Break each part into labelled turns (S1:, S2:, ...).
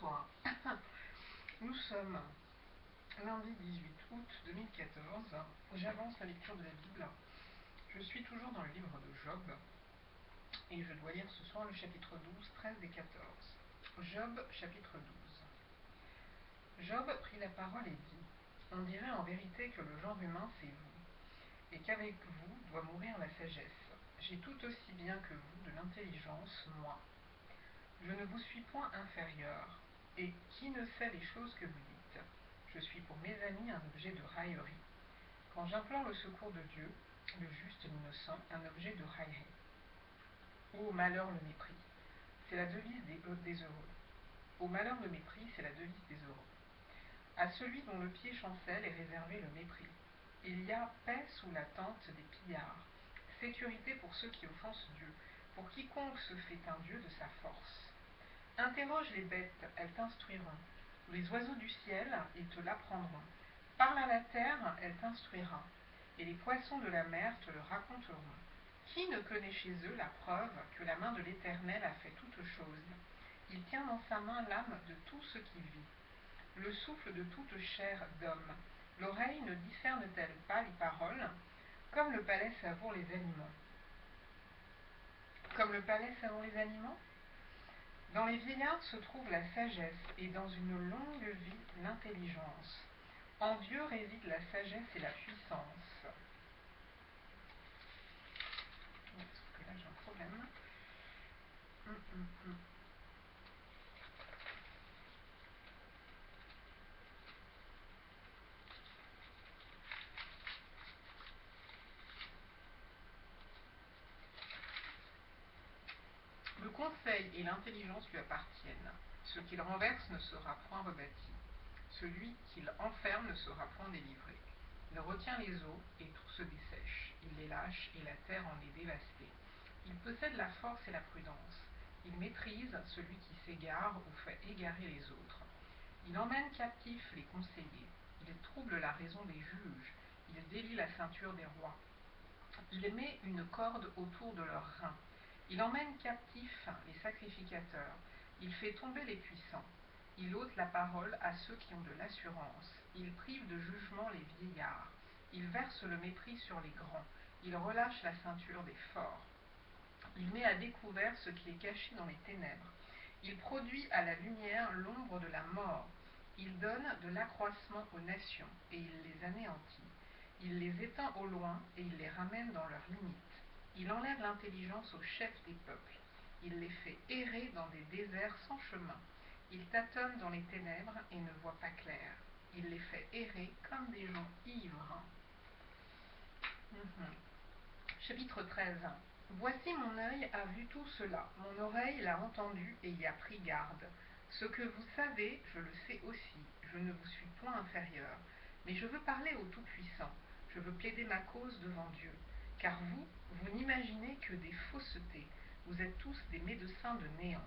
S1: Bonsoir. Nous sommes lundi 18 août 2014. J'avance la lecture de la Bible. Je suis toujours dans le livre de Job et je dois lire ce soir le chapitre 12, 13 et 14. Job, chapitre 12. Job prit la parole et dit : On dirait en vérité que le genre humain c'est vous, et qu'avec vous doit mourir la sagesse. J'ai tout aussi bien que vous de l'intelligence, moi. Je ne vous suis point inférieur, et qui ne sait les choses que vous dites ? Je suis pour mes amis un objet de raillerie. Quand j'implore le secours de Dieu, le juste et l'innocent, un objet de raillerie. Ô malheur le mépris, c'est la devise des heureux. Au malheur le mépris, c'est la devise des heureux. À celui dont le pied chancelle est réservé le mépris. Il y a paix sous la tente des pillards, sécurité pour ceux qui offensent Dieu, pour quiconque se fait un Dieu de sa force. Interroge les bêtes, elles t'instruiront. Les oiseaux du ciel, ils te l'apprendront. Parle à la terre, elle t'instruira. Et les poissons de la mer te le raconteront. Qui ne connaît chez eux la preuve que la main de l'Éternel a fait toutes choses ? Il tient dans sa main l'âme de tout ce qui vit, le souffle de toute chair d'homme. L'oreille ne discerne-t-elle pas les paroles ? Comme le palais savoure les aliments. Comme le palais savoure les aliments ? Dans les vieillards se trouve la sagesse, et dans une longue vie l'intelligence. En Dieu réside la sagesse et la puissance. Parce que là j'ai un problème. Le conseil et l'intelligence lui appartiennent. Ce qu'il renverse ne sera point rebâti. Celui qu'il enferme ne sera point délivré. Il retient les eaux et tout se dessèche. Il les lâche et la terre en est dévastée. Il possède la force et la prudence. Il maîtrise celui qui s'égare ou fait égarer les autres. Il emmène captifs les conseillers. Il trouble la raison des juges. Il délie la ceinture des rois. Il met une corde autour de leurs reins. Il emmène captifs les sacrificateurs. Il fait tomber les puissants. Il ôte la parole à ceux qui ont de l'assurance. Il prive de jugement les vieillards. Il verse le mépris sur les grands. Il relâche la ceinture des forts. Il met à découvert ce qui est caché dans les ténèbres. Il produit à la lumière l'ombre de la mort. Il donne de l'accroissement aux nations, et il les anéantit. Il les éteint au loin, et il les ramène dans leurs limites. Il enlève l'intelligence aux chefs des peuples. Il les fait errer dans des déserts sans chemin. Il tâtonne dans les ténèbres et ne voit pas clair. Il les fait errer comme des gens ivres. Chapitre 13. Voici mon œil a vu tout cela, mon oreille l'a entendu et y a pris garde. Ce que vous savez, je le sais aussi, je ne vous suis point inférieur. Mais je veux parler au Tout-Puissant, je veux plaider ma cause devant Dieu. Car vous n'imaginez que des faussetés, vous êtes tous des médecins de néant.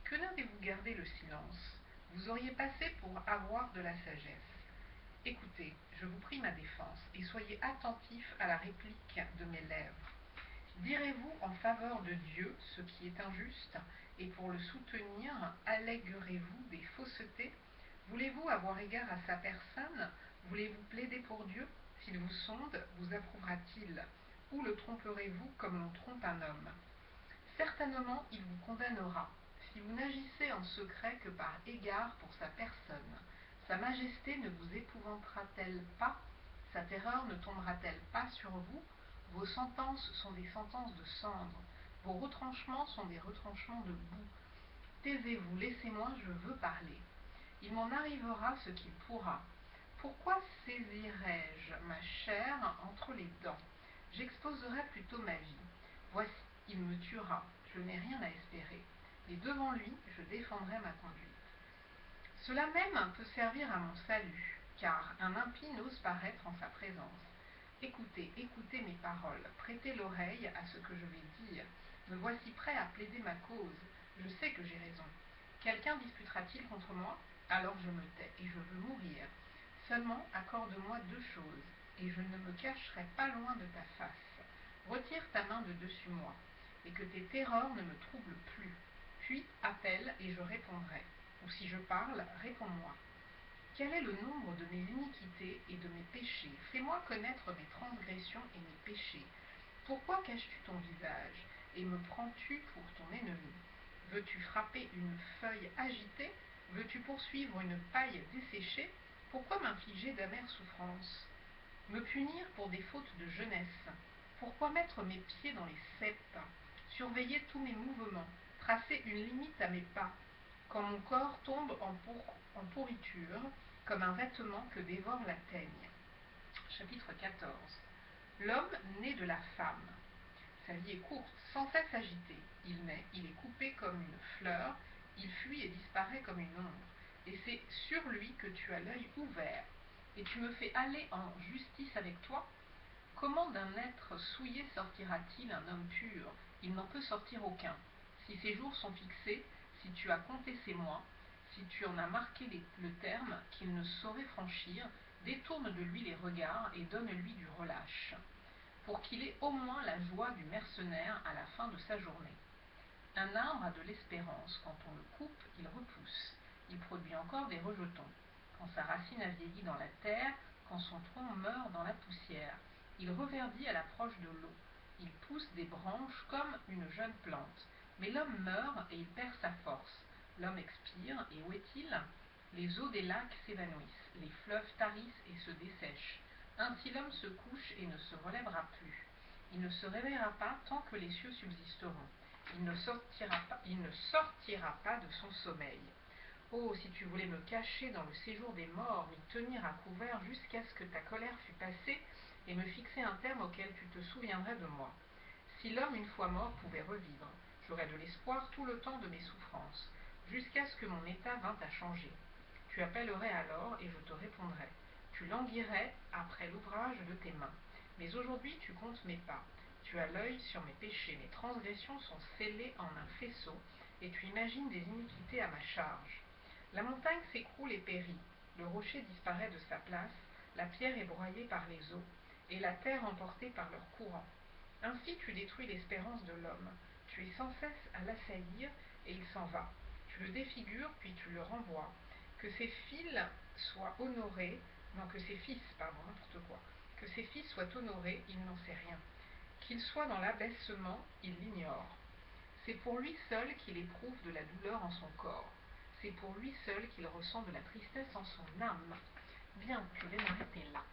S1: Que n'avez-vous gardé le silence ? Vous auriez passé pour avoir de la sagesse. Écoutez, je vous prie ma défense, et soyez attentifs à la réplique de mes lèvres. Direz-vous en faveur de Dieu ce qui est injuste, et pour le soutenir, alléguerez-vous des faussetés ? Voulez-vous avoir égard à sa personne ? Voulez-vous plaider pour Dieu ? S'il vous sonde, vous approuvera-t-il ? Ou le tromperez-vous comme on trompe un homme ? Certainement, il vous condamnera. Si vous n'agissez en secret que par égard pour sa personne, sa majesté ne vous épouvantera-t-elle pas ? Sa terreur ne tombera-t-elle pas sur vous ? Vos sentences sont des sentences de cendre, vos retranchements sont des retranchements de boue. Taisez-vous, laissez-moi, je veux parler. Il m'en arrivera ce qu'il pourra. Pourquoi saisirais-je ma chair entre les dents ? J'exposerai plutôt ma vie. Voici, il me tuera, je n'ai rien à espérer. Mais devant lui, je défendrai ma conduite. Cela même peut servir à mon salut, car un impie n'ose paraître en sa présence. Écoutez, écoutez mes paroles, prêtez l'oreille à ce que je vais dire. Me voici prêt à plaider ma cause. Je sais que j'ai raison. Quelqu'un disputera-t-il contre moi ? Alors je me tais et je veux mourir. Seulement accorde-moi deux choses, et je ne me cacherai pas loin de ta face. Retire ta main de dessus moi, et que tes terreurs ne me troublent plus. Puis appelle et je répondrai. Ou si je parle, réponds-moi. Quel est le nombre de mes iniquités et de mes péchés? Fais-moi connaître mes transgressions et mes péchés. Pourquoi caches-tu ton visage et me prends-tu pour ton ennemi? Veux-tu frapper une feuille agitée? Veux-tu poursuivre une paille desséchée? Pourquoi m'infliger d'amères souffrances? Me punir pour des fautes de jeunesse? Pourquoi mettre mes pieds dans les ceps? Surveiller tous mes mouvements, tracer une limite à mes pas, quand mon corps tombe en pourriture, comme un vêtement que dévore la teigne. Chapitre 14. L'homme naît de la femme. Sa vie est courte, sans cesse agitée. Il naît, il est coupé comme une fleur, il fuit et disparaît comme une ombre. Et c'est sur lui que tu as l'œil ouvert. Et tu me fais aller en justice avec toi? Comment d'un être souillé sortira-t-il un homme pur? Il n'en peut sortir aucun. Si ses jours sont fixés, si tu as compté ses mois, si tu en as marqué le terme qu'il ne saurait franchir, détourne de lui les regards et donne-lui du relâche, pour qu'il ait au moins la joie du mercenaire à la fin de sa journée. Un arbre a de l'espérance, quand on le coupe, il repousse, il produit encore des rejetons. Quand sa racine a vieilli dans la terre, quand son tronc meurt dans la poussière, il reverdit à l'approche de l'eau, il pousse des branches comme une jeune plante. Mais l'homme meurt et il perd sa force. L'homme expire, et où est-il? Les eaux des lacs s'évanouissent, les fleuves tarissent et se dessèchent. Ainsi l'homme se couche et ne se relèvera plus. Il ne se réveillera pas tant que les cieux subsisteront. Il ne sortira pas de son sommeil. Oh, si tu voulais me cacher dans le séjour des morts, m'y tenir à couvert jusqu'à ce que ta colère fût passée et me fixer un terme auquel tu te souviendrais de moi. Si l'homme une fois mort pouvait revivre, j'aurais de l'espoir tout le temps de mes souffrances, jusqu'à ce que mon état vînt à changer. Tu appellerais alors et je te répondrais. Tu languirais après l'ouvrage de tes mains. Mais aujourd'hui tu comptes mes pas. Tu as l'œil sur mes péchés, mes transgressions sont scellées en un faisceau, et tu imagines des iniquités à ma charge. La montagne s'écroule et périt, le rocher disparaît de sa place, la pierre est broyée par les eaux, et la terre emportée par leur courant. Ainsi tu détruis l'espérance de l'homme, tu es sans cesse à l'assaillir, et il s'en va. Tu le défigures, puis tu le renvoies. Que ses fils soient honorés, non, que ses fils, pardon, n'importe quoi, que ses fils soient honorés, il n'en sait rien. Qu'il soit dans l'abaissement, il l'ignore. C'est pour lui seul qu'il éprouve de la douleur en son corps. C'est pour lui seul qu'il ressent de la tristesse en son âme. Bien, je vais m'arrêter là.